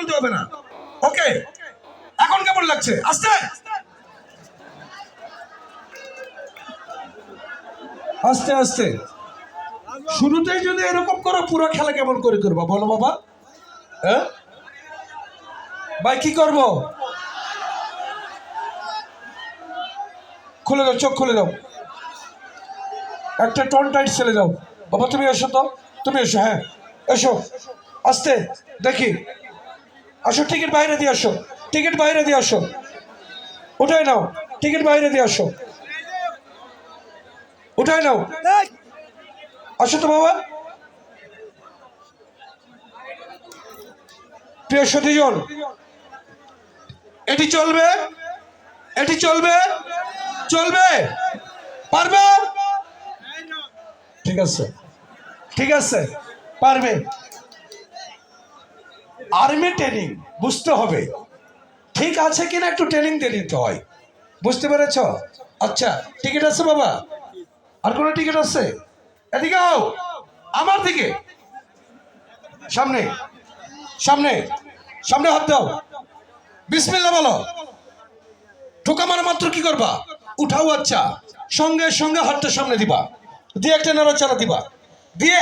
বলতে হবে না। ওকে, এখন কেমন লাগছে? আস্তে আস্তে আস্তে শুরুতেই যদি এরকম করো, পুরো খেলা কেমন করে করবো বলো বাবা? হ্যাঁ ভাই, কি করবো? খুলে দাও, চোখ খুলে দাও, একটা টন টাইট ছেলে দাও। বাবা তুমি এসো তো, তুমি এসো, হ্যাঁ এসো, আস্তে দেখি, আসো, টিকিট বাইরে দিয়ে আসো, টিকিট বাইরে দিয়ে আসো, উঠাই নাও, টিকিট বাইরে দিয়ে আসো, উঠাই নাও, আসো তো বাবা। প্রিয় সতীজন, এটি চলবে, এটি চলবে, চলবে, পারবে? ঠিক আছে, ঠিক আছে, পারবে। আর্মি ট্রেনিং বুঝতে হবে, ঠিক আছে কিনা একটু ট্রেনিং দিয়ে নিতে হয়, বুঝতে পেরেছ? আচ্ছা, টিকিট আছে বাবা? আর কোনো টিকিট আছে? এদিকে আও, আমার দিকে, সামনে, সামনে, সামনে হাত দাও, বিসমিল্লাহ বলো। ঠোকা মারা মাত্র কি করবা? উঠাও, আচ্ছা, সঙ্গে সঙ্গে হাতটা সামনে দিবা, দিয়ে একটা নাড়াচাড়া দিবা, দিয়ে